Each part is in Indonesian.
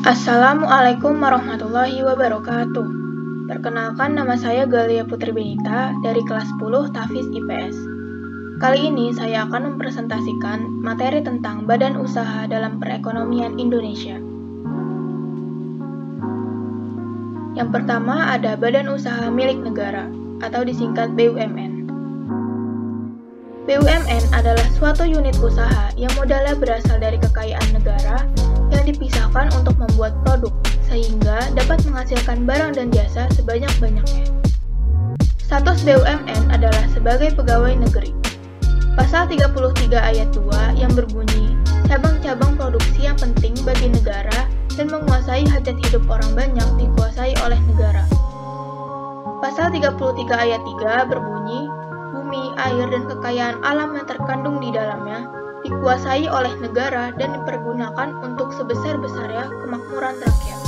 Assalamualaikum warahmatullahi wabarakatuh. Perkenalkan, nama saya Galia Putri Benita dari kelas 10 Tafiz IPS. Kali ini saya akan mempresentasikan materi tentang badan usaha dalam perekonomian Indonesia. Yang pertama ada Badan Usaha Milik Negara atau disingkat BUMN. BUMN adalah suatu unit usaha yang modalnya berasal dari kekayaan negara yang dipisahkan untuk membuat produk, sehingga dapat menghasilkan barang dan jasa sebanyak-banyaknya. Status BUMN adalah sebagai pegawai negeri. Pasal 33 ayat 2 yang berbunyi, cabang-cabang produksi yang penting bagi negara dan menguasai hajat hidup orang banyak dikuasai oleh negara. Pasal 33 ayat 3 berbunyi, bumi, air, dan kekayaan alam yang terkandung di dalamnya dikuasai oleh negara dan dipergunakan untuk sebesar-besarnya kemakmuran rakyat.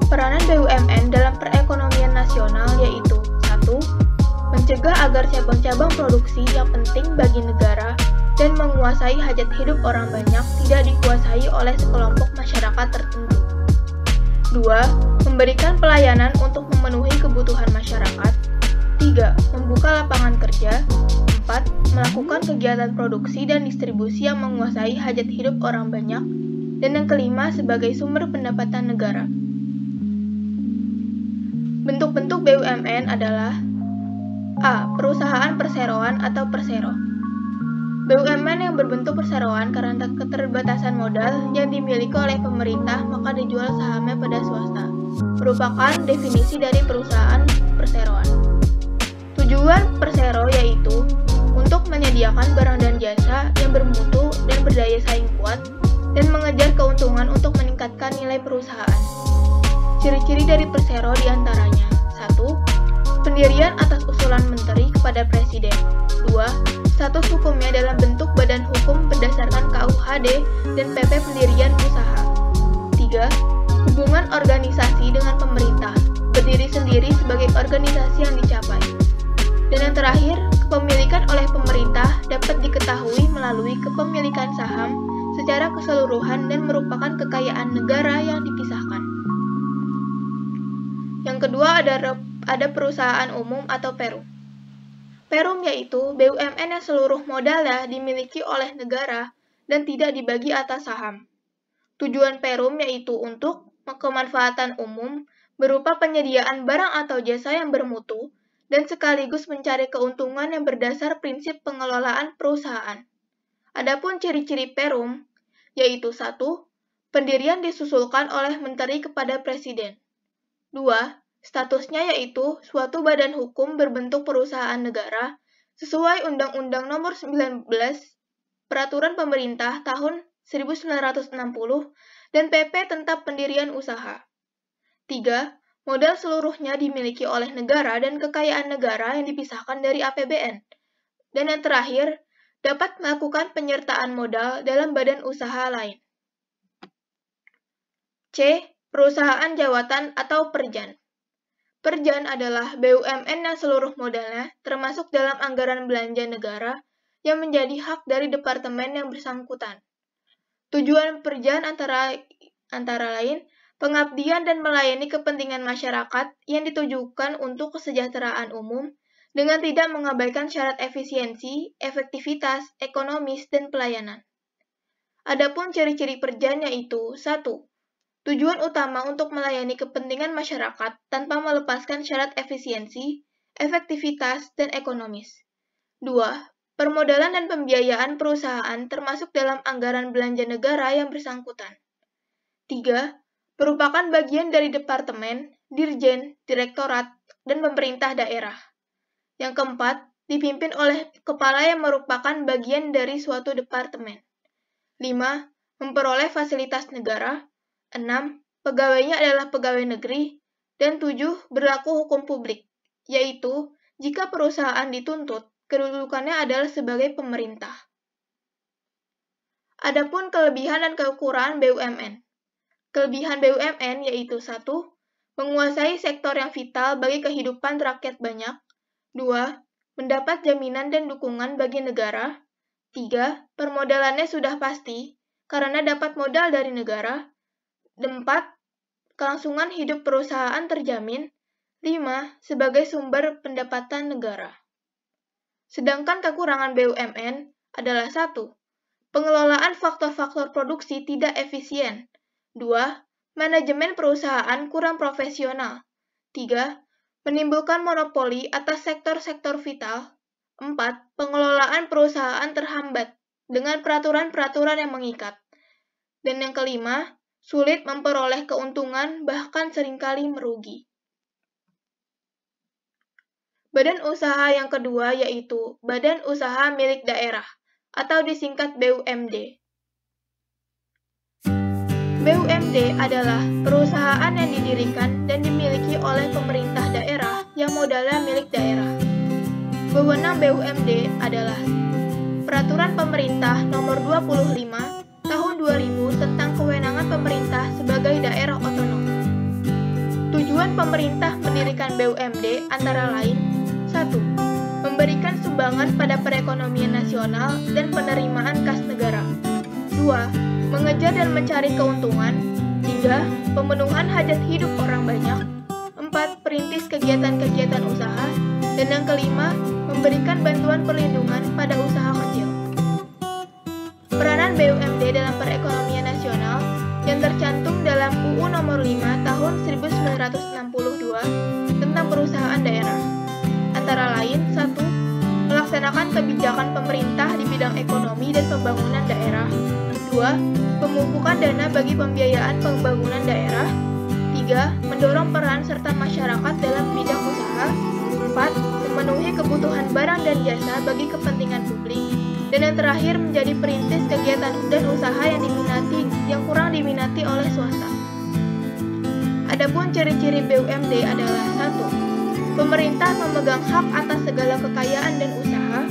Peranan BUMN dalam perekonomian nasional yaitu 1. Mencegah agar cabang-cabang produksi yang penting bagi negara dan menguasai hajat hidup orang banyak tidak dikuasai oleh sekelompok masyarakat tertentu. 2. Memberikan pelayanan untuk memenuhi kebutuhan masyarakat. 3. Membuka lapangan kerja. 4. Melakukan kegiatan produksi dan distribusi yang menguasai hajat hidup orang banyak. Dan yang kelima, sebagai sumber pendapatan negara. Bentuk-bentuk BUMN adalah A. Perusahaan perseroan atau persero. BUMN yang berbentuk perseroan karena keterbatasan modal yang dimiliki oleh pemerintah maka dijual sahamnya pada swasta, merupakan definisi dari perusahaan perseroan. Tujuan persero yaitu untuk menyediakan barang dan jasa yang bermutu dan berdaya saing kuat dan mengejar keuntungan untuk meningkatkan nilai perusahaan. Ciri-ciri dari persero diantaranya 1. Pendirian atas usulan menteri kepada presiden. 2. Status hukumnya dalam bentuk badan hukum berdasarkan KUHD dan PP Pendirian Usaha. 3. Hubungan organisasi dengan pemerintah, berdiri sendiri sebagai organisasi yang dicapai. Dan yang terakhir, kepemilikan oleh pemerintah dapat diketahui melalui kepemilikan saham secara keseluruhan dan merupakan kekayaan negara yang dipisahkan. Yang kedua ada perusahaan umum atau Perum. Perum yaitu BUMN yang seluruh modalnya dimiliki oleh negara dan tidak dibagi atas saham. Tujuan Perum yaitu untuk kemanfaatan umum berupa penyediaan barang atau jasa yang bermutu dan sekaligus mencari keuntungan yang berdasar prinsip pengelolaan perusahaan. Adapun ciri-ciri Perum yaitu 1. Pendirian disusulkan oleh menteri kepada presiden. 2. Statusnya yaitu suatu badan hukum berbentuk perusahaan negara sesuai Undang-Undang Nomor 19 Peraturan Pemerintah Tahun 1960 dan PP tentang Pendirian Usaha. 3. Modal seluruhnya dimiliki oleh negara dan kekayaan negara yang dipisahkan dari APBN. Dan yang terakhir, dapat melakukan penyertaan modal dalam badan usaha lain. C. Perusahaan jawatan atau perjan. Perjan adalah BUMN yang seluruh modalnya termasuk dalam anggaran belanja negara yang menjadi hak dari departemen yang bersangkutan. Tujuan perjan antara lain pengabdian dan melayani kepentingan masyarakat yang ditujukan untuk kesejahteraan umum dengan tidak mengabaikan syarat efisiensi, efektivitas, ekonomis, dan pelayanan. Adapun ciri-ciri perjan yaitu 1. Tujuan utama untuk melayani kepentingan masyarakat tanpa melepaskan syarat efisiensi, efektivitas, dan ekonomis. 2. Permodalan dan pembiayaan perusahaan termasuk dalam anggaran belanja negara yang bersangkutan. 3. Merupakan bagian dari departemen, dirjen, direktorat, dan pemerintah daerah. Yang keempat, dipimpin oleh kepala yang merupakan bagian dari suatu departemen. 5. Memperoleh fasilitas negara. 6. Pegawainya adalah pegawai negeri. Dan 7. Berlaku hukum publik, yaitu jika perusahaan dituntut, kedudukannya adalah sebagai pemerintah. Adapun kelebihan dan kekurangan BUMN. Kelebihan BUMN yaitu 1. Menguasai sektor yang vital bagi kehidupan rakyat banyak. 2. Mendapat jaminan dan dukungan bagi negara. 3. Permodalannya sudah pasti, karena dapat modal dari negara. 4. Kelangsungan hidup perusahaan terjamin. 5. Sebagai sumber pendapatan negara. Sedangkan kekurangan BUMN adalah 1. Pengelolaan faktor-faktor produksi tidak efisien. 2. Manajemen perusahaan kurang profesional. 3. Menimbulkan monopoli atas sektor-sektor vital. 4. Pengelolaan perusahaan terhambat dengan peraturan-peraturan yang mengikat. Dan yang kelima, sulit memperoleh keuntungan bahkan seringkali merugi. Badan usaha yang kedua yaitu Badan Usaha Milik Daerah atau disingkat BUMD. BUMD adalah perusahaan yang didirikan dan dimiliki oleh pemerintah daerah yang modalnya milik daerah. Wewenang BUMD adalah Peraturan Pemerintah Nomor 25 Tahun 2000 tentang kewenangan pemerintah sebagai daerah otonom. Tujuan pemerintah mendirikan BUMD antara lain 1. Memberikan sumbangan pada perekonomian nasional dan penerimaan kas negara. 2. Mengejar dan mencari keuntungan. 3. Pemenuhan hajat hidup orang banyak. 4. Perintis kegiatan-kegiatan usaha. Dan yang kelima, memberikan bantuan perlindungan pada usaha kecil. Peranan BUMD dalam perekonomian nasional yang tercantum dalam UU Nomor 5 Tahun 1962 tentang perusahaan daerah. Antara lain, 1. Melaksanakan kebijakan pemerintah di bidang ekonomi dan pembangunan daerah. 2. Pemupukan dana bagi pembiayaan pembangunan daerah. 3. Mendorong peran serta masyarakat dalam bidang usaha. 4. Memenuhi kebutuhan barang dan jasa bagi kepentingan publik. Dan yang terakhir menjadi perintis kegiatan dan usaha yang kurang diminati oleh swasta. Adapun ciri-ciri BUMD adalah 1. Pemerintah memegang hak atas segala kekayaan dan usaha.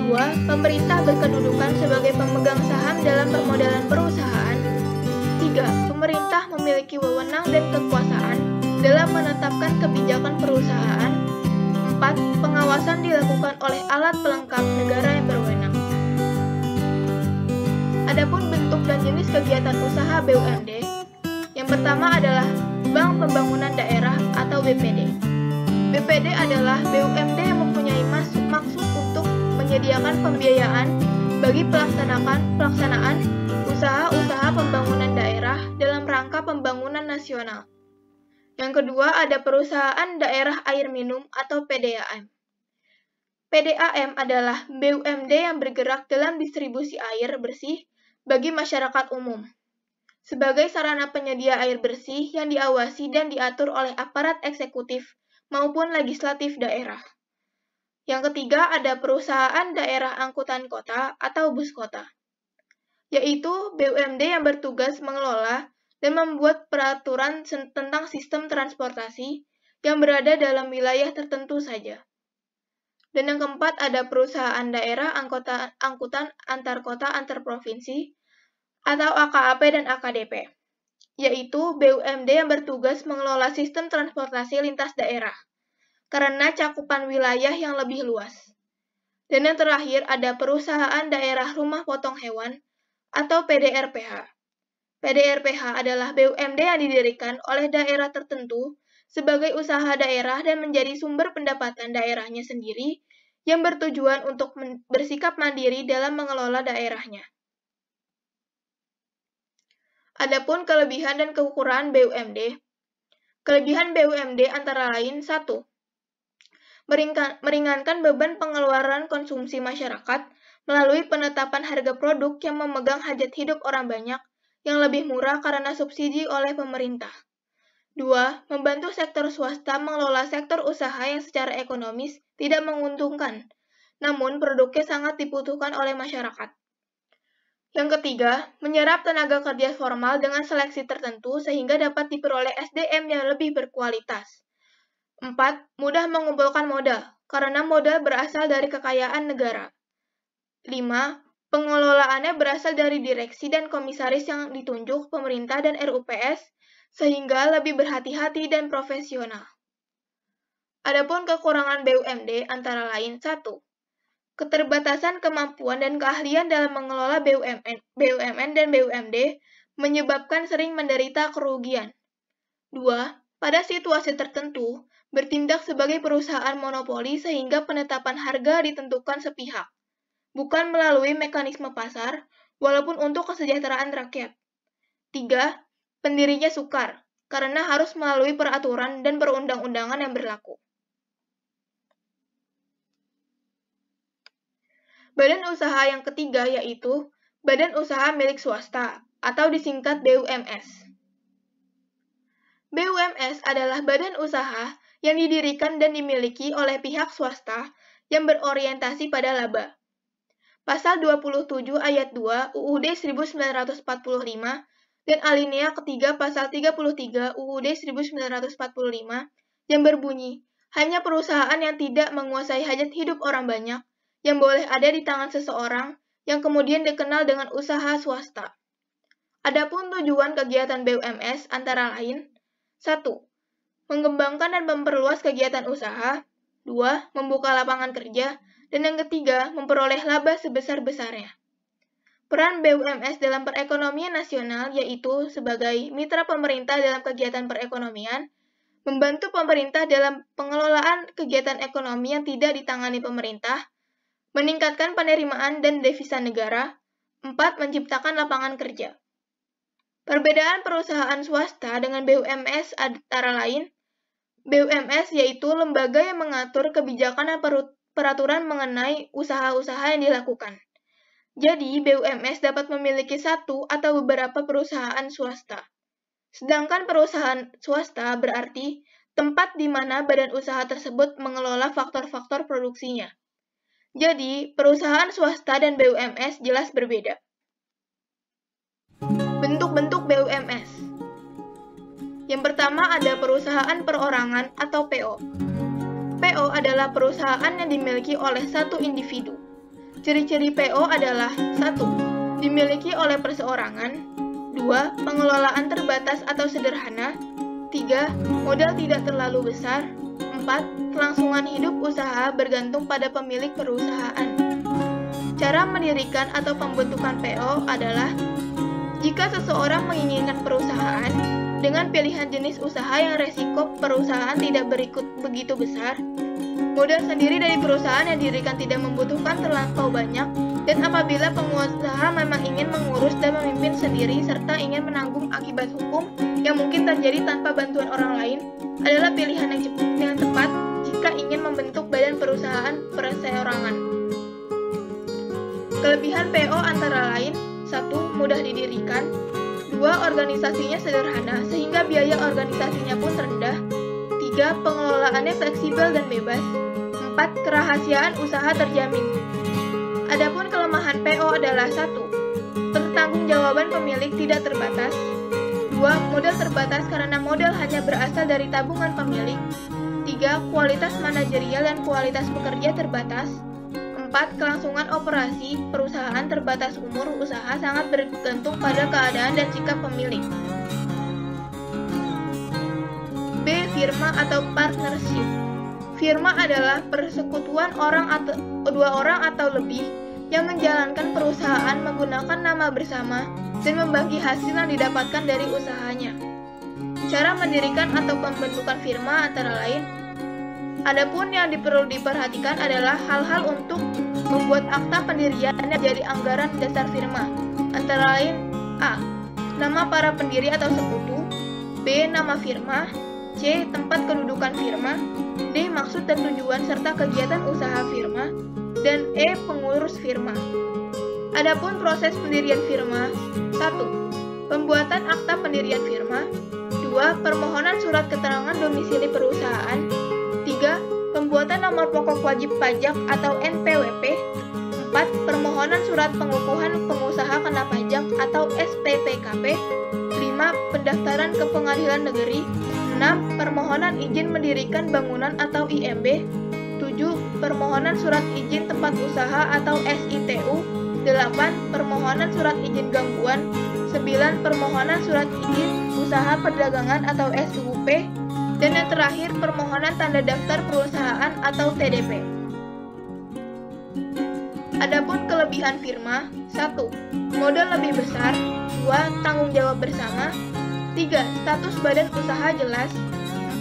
2. Pemerintah berkedudukan sebagai pemegang saham dalam permodalan perusahaan. 3. Pemerintah memiliki wewenang dan kekuasaan dalam menetapkan kebijakan perusahaan. 4. Pengawasan dilakukan oleh alat pelengkap negara yang berwenang. Adapun bentuk dan jenis kegiatan usaha BUMD, yang pertama adalah Bank Pembangunan Daerah atau BPD. BPD adalah BUMD yang mempunyai maksud untuk menyediakan pembiayaan bagi pelaksanaan usaha-usaha pembangunan daerah dalam rangka pembangunan nasional. Yang kedua ada Perusahaan Daerah Air Minum atau PDAM. PDAM adalah BUMD yang bergerak dalam distribusi air bersih bagi masyarakat umum, sebagai sarana penyedia air bersih yang diawasi dan diatur oleh aparat eksekutif maupun legislatif daerah. Yang ketiga ada Perusahaan Daerah Angkutan Kota atau Bus Kota, yaitu BUMD yang bertugas mengelola dan membuat peraturan tentang sistem transportasi yang berada dalam wilayah tertentu saja. Dan yang keempat ada Perusahaan Daerah Angkutan Antar Kota Antar Provinsi atau AKAP dan AKDP, yaitu BUMD yang bertugas mengelola sistem transportasi lintas daerah karena cakupan wilayah yang lebih luas. Dan yang terakhir ada Perusahaan Daerah Rumah Potong Hewan atau PDRPH. PDRPH adalah BUMD yang didirikan oleh daerah tertentu sebagai usaha daerah dan menjadi sumber pendapatan daerahnya sendiri yang bertujuan untuk bersikap mandiri dalam mengelola daerahnya. Adapun kelebihan dan kekurangan BUMD. Kelebihan BUMD antara lain 1. Meringankan beban pengeluaran konsumsi masyarakat melalui penetapan harga produk yang memegang hajat hidup orang banyak yang lebih murah karena subsidi oleh pemerintah. 2. Membantu sektor swasta mengelola sektor usaha yang secara ekonomis tidak menguntungkan, namun produknya sangat dibutuhkan oleh masyarakat. Yang ketiga, menyerap tenaga kerja formal dengan seleksi tertentu sehingga dapat diperoleh SDM yang lebih berkualitas. 4. Mudah mengumpulkan modal, karena modal berasal dari kekayaan negara. 5. Pengelolaannya berasal dari direksi dan komisaris yang ditunjuk pemerintah dan RUPS, sehingga lebih berhati-hati dan profesional. Adapun kekurangan BUMD antara lain 1. Keterbatasan kemampuan dan keahlian dalam mengelola BUMN dan BUMD menyebabkan sering menderita kerugian. 2. Pada situasi tertentu, bertindak sebagai perusahaan monopoli sehingga penetapan harga ditentukan sepihak, bukan melalui mekanisme pasar, walaupun untuk kesejahteraan rakyat. 3. Pendirinya sukar, karena harus melalui peraturan dan perundang-undangan yang berlaku. Badan usaha yang ketiga yaitu Badan Usaha Milik Swasta, atau disingkat BUMS. BUMS adalah badan usaha yang didirikan dan dimiliki oleh pihak swasta yang berorientasi pada laba. Pasal 27 ayat 2 UUD 1945 dan alinea ketiga pasal 33 UUD 1945 yang berbunyi, hanya perusahaan yang tidak menguasai hajat hidup orang banyak yang boleh ada di tangan seseorang yang kemudian dikenal dengan usaha swasta. Adapun tujuan kegiatan BUMS antara lain: 1. Mengembangkan dan memperluas kegiatan usaha. 2. Membuka lapangan kerja. Dan yang ketiga, memperoleh laba sebesar-besarnya. Peran BUMS dalam perekonomian nasional yaitu sebagai mitra pemerintah dalam kegiatan perekonomian, membantu pemerintah dalam pengelolaan kegiatan ekonomi yang tidak ditangani pemerintah, meningkatkan penerimaan dan devisa negara. 4. Menciptakan lapangan kerja. Perbedaan perusahaan swasta dengan BUMS antara lain, BUMS yaitu lembaga yang mengatur kebijakan dan peraturan mengenai usaha-usaha yang dilakukan. Jadi, BUMS dapat memiliki satu atau beberapa perusahaan swasta. Sedangkan perusahaan swasta berarti tempat di mana badan usaha tersebut mengelola faktor-faktor produksinya. Jadi, perusahaan swasta dan BUMS jelas berbeda. Bentuk-bentuk BUMS. Yang pertama ada perusahaan perorangan atau PO. PO adalah perusahaan yang dimiliki oleh satu individu. Ciri-ciri PO adalah 1. Dimiliki oleh perseorangan. 2. Pengelolaan terbatas atau sederhana. 3. Modal tidak terlalu besar. 4. Kelangsungan hidup usaha bergantung pada pemilik perusahaan. Cara mendirikan atau pembentukan PO adalah: jika seseorang menginginkan perusahaan dengan pilihan jenis usaha yang resiko perusahaan tidak begitu besar, modal sendiri dari perusahaan yang didirikan tidak membutuhkan terlampau banyak, dan apabila pengusaha memang ingin mengurus dan memimpin sendiri serta ingin menanggung akibat hukum yang mungkin terjadi tanpa bantuan orang lain, adalah pilihan yang tepat jika ingin membentuk badan perusahaan perseorangan. Kelebihan PO antara lain: 1. Mudah didirikan. 2. Organisasinya sederhana sehingga biaya organisasinya pun rendah. 3. Pengelolaannya fleksibel dan bebas. 4. Kerahasiaan usaha terjamin. Adapun kelemahan PO adalah: 1. Pertanggungjawaban pemilik tidak terbatas. 2. Modal terbatas karena modal hanya berasal dari tabungan pemilik. 3. Kualitas manajerial dan kualitas pekerja terbatas. 4. Kelangsungan operasi perusahaan terbatas. Umur usaha sangat bergantung pada keadaan dan sikap pemilik. B. Firma atau partnership. Firma adalah persekutuan dua orang atau lebih yang menjalankan perusahaan menggunakan nama bersama dan membagi hasil yang didapatkan dari usahanya. Cara mendirikan atau pembentukan firma antara lain: adapun yang perlu diperhatikan adalah hal-hal untuk membuat akta pendirian yang jadi anggaran dasar firma, antara lain: A. Nama para pendiri atau sekutu. B. Nama firma. C. Tempat kedudukan firma. D. Maksud dan tujuan serta kegiatan usaha firma. Dan E. Pengurus firma. Adapun proses pendirian firma: 1. Pembuatan akta pendirian firma. 2. Permohonan surat keterangan domisili perusahaan. 3. Pembuatan nomor pokok wajib pajak atau NPWP. 4. Permohonan surat pengukuhan pengusaha kena pajak atau SPPKP. 5. Pendaftaran ke pengadilan negeri. 6. Permohonan izin mendirikan bangunan atau IMB. 7. Permohonan surat izin tempat usaha atau SITU. 8. Permohonan surat izin gangguan. 9. Permohonan surat izin usaha perdagangan atau SUP. Dan yang terakhir, permohonan tanda daftar perusahaan atau TDP. Adapun kelebihan firma: 1. Modal lebih besar. 2. 2. Tanggung jawab bersama. 3. Status badan usaha jelas.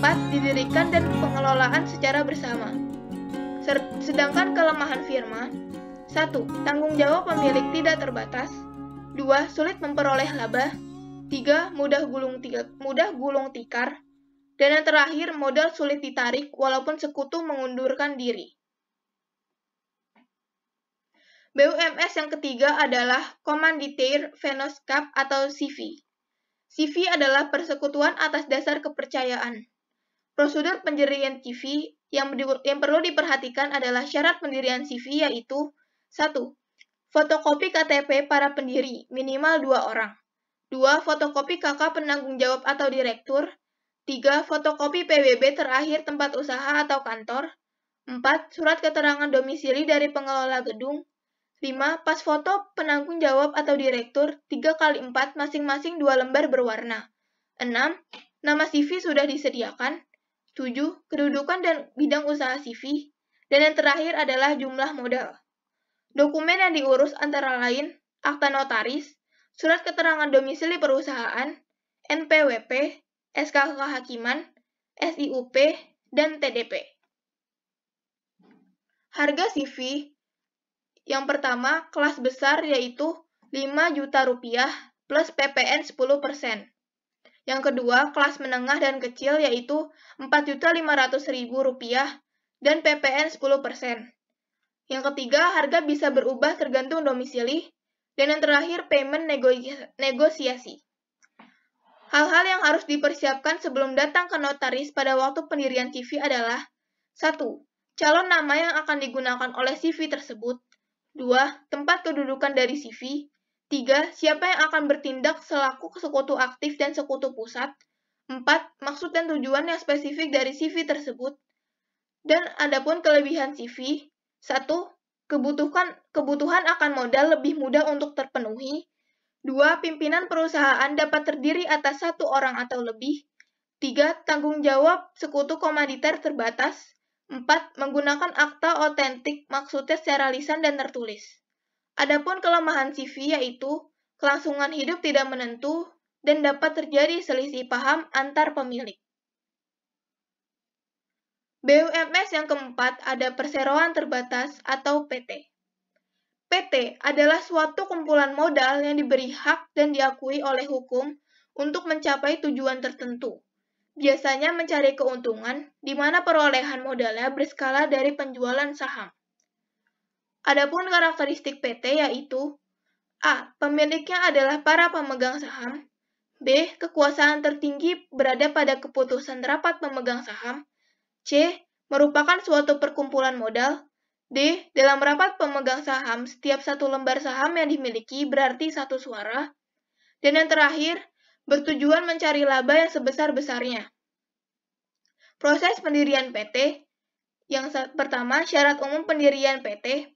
4. Didirikan dan pengelolaan secara bersama. Sedangkan kelemahan firma: 1. Tanggung jawab pemilik tidak terbatas. 2. Sulit memperoleh laba. 3. Mudah gulung tikar. Dan yang terakhir, modal sulit ditarik walaupun sekutu mengundurkan diri. BUMS yang ketiga adalah Commanditaire Vennoscap atau CV. CV adalah persekutuan atas dasar kepercayaan. Prosedur pendirian CV yang perlu diperhatikan adalah syarat pendirian CV yaitu: 1. Fotokopi KTP para pendiri, minimal 2 orang. 2. Fotokopi KK penanggung jawab atau direktur. 3. Fotokopi PBB terakhir tempat usaha atau kantor. 4. Surat keterangan domisili dari pengelola gedung. 5. Pas foto penanggung jawab atau direktur 3x4 masing-masing 2 lembar berwarna. 6. Nama CV sudah disediakan. 7. Kedudukan dan bidang usaha CV. Dan yang terakhir adalah jumlah modal. Dokumen yang diurus antara lain akta notaris, surat keterangan domisili perusahaan, NPWP, SK kehakiman, SIUP, dan TDP. Harga CV yang pertama, kelas besar yaitu Rp5 juta plus PPN 10%. Yang kedua, kelas menengah dan kecil yaitu Rp4.500.000 dan PPN 10%. Yang ketiga, harga bisa berubah tergantung domisili. Dan yang terakhir, payment negosiasi. Hal-hal yang harus dipersiapkan sebelum datang ke notaris pada waktu pendirian CV adalah: 1. Calon nama yang akan digunakan oleh CV tersebut. 2. Tempat kedudukan dari CV. 3. Siapa yang akan bertindak selaku sekutu aktif dan sekutu pusat. 4. Maksud dan tujuan yang spesifik dari CV tersebut. Dan adapun kelebihan CV: 1. Kebutuhan akan modal lebih mudah untuk terpenuhi. 2. Pimpinan perusahaan dapat terdiri atas 1 orang atau lebih. 3. Tanggung jawab sekutu komanditer terbatas. 4. Menggunakan akta otentik, maksudnya secara lisan dan tertulis. Adapun kelemahan CV yaitu kelangsungan hidup tidak menentu dan dapat terjadi selisih paham antar pemilik. BUMS yang keempat ada perseroan terbatas atau PT. PT adalah suatu kumpulan modal yang diberi hak dan diakui oleh hukum untuk mencapai tujuan tertentu. Biasanya mencari keuntungan, di mana perolehan modalnya berskala dari penjualan saham. Adapun karakteristik PT yaitu: A. Pemiliknya adalah para pemegang saham. B. Kekuasaan tertinggi berada pada keputusan rapat pemegang saham. C. Merupakan suatu perkumpulan modal. D. Dalam rapat pemegang saham, setiap 1 lembar saham yang dimiliki berarti 1 suara. Dan yang terakhir, bertujuan mencari laba yang sebesar-besarnya. Proses pendirian PT. Yang pertama, syarat umum pendirian PT,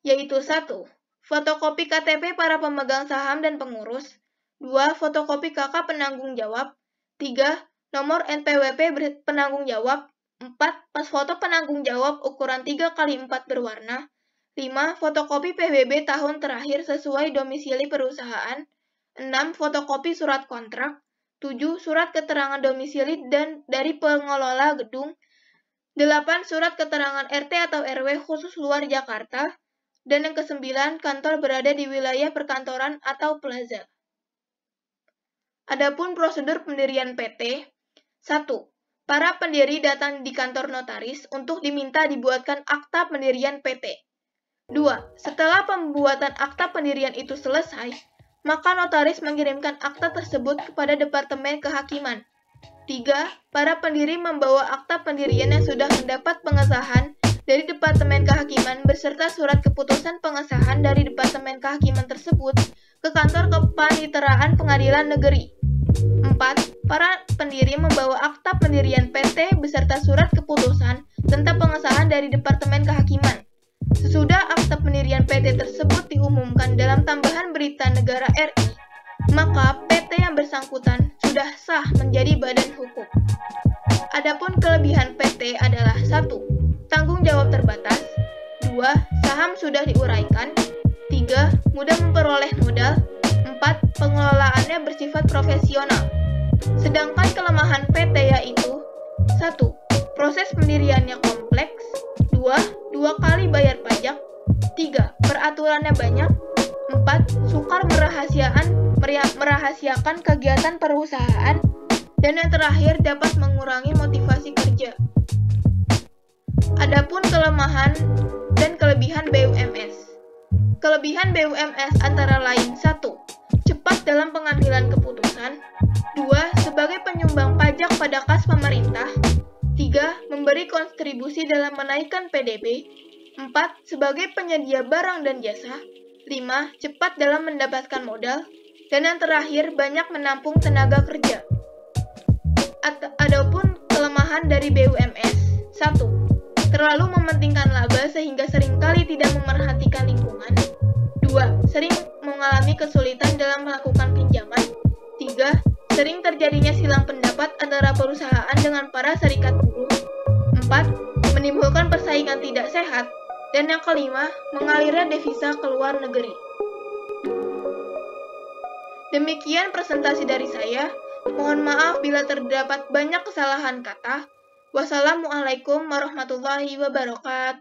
yaitu 1. Fotokopi KTP para pemegang saham dan pengurus. 2. Fotokopi KK penanggung jawab. 3. Nomor NPWP penanggung jawab. 4. Pas foto penanggung jawab ukuran 3x4 berwarna. 5. Fotokopi PBB tahun terakhir sesuai domisili perusahaan. 6. Fotokopi surat kontrak. 7. Surat keterangan domisili dan dari pengelola gedung. 8. Surat keterangan RT atau RW khusus luar Jakarta. Dan yang ke-9, kantor berada di wilayah perkantoran atau plaza. Adapun prosedur pendirian PT. 1. Para pendiri datang di kantor notaris untuk diminta dibuatkan akta pendirian PT. 2. Setelah pembuatan akta pendirian itu selesai, maka notaris mengirimkan akta tersebut kepada Departemen Kehakiman. 3. Para pendiri membawa akta pendirian yang sudah mendapat pengesahan dari Departemen Kehakiman beserta surat keputusan pengesahan dari Departemen Kehakiman tersebut ke kantor kepaniteraan Pengadilan Negeri. 4. Para pendiri membawa akta pendirian PT beserta surat keputusan tentang pengesahan dari Departemen Kehakiman. Sesudah akta pendirian PT tersebut diumumkan dalam tambahan berita negara RI, maka PT yang bersangkutan sudah sah menjadi badan hukum. Adapun kelebihan PT adalah: 1. Tanggung jawab terbatas. 2. Saham sudah diuraikan. 3. Mudah memperoleh modal. 4. 4. Pengelolaannya bersifat profesional. Sedangkan kelemahan PT yaitu 1. Proses pendiriannya kompleks. 2. Dua kali bayar pajak. 3. Peraturannya banyak. 4. Sukar merahasiakan kegiatan perusahaan. Dan yang terakhir, dapat mengurangi motivasi kerja. Adapun kelemahan dan kelebihan BUMS. Kelebihan BUMS antara lain 1. Cepat dalam pengambilan keputusan. 2. Sebagai penyumbang pajak pada kas pemerintah. 3. Memberi kontribusi dalam menaikkan PDB. 4. Sebagai penyedia barang dan jasa. 5. Cepat dalam mendapatkan modal. Dan yang terakhir, banyak menampung tenaga kerja. Adapun kelemahan dari BUMS. 1. Terlalu mementingkan laba sehingga seringkali tidak memerhatikan lingkungan. 2. Sering mengalami kesulitan dalam melakukan pinjaman. 3. Sering terjadinya silang pendapat antara perusahaan dengan para serikat buruh. 4. Menimbulkan persaingan tidak sehat. Dan yang kelima, mengalirnya devisa ke luar negeri. Demikian presentasi dari saya. Mohon maaf bila terdapat banyak kesalahan kata. Wassalamualaikum warahmatullahi wabarakatuh.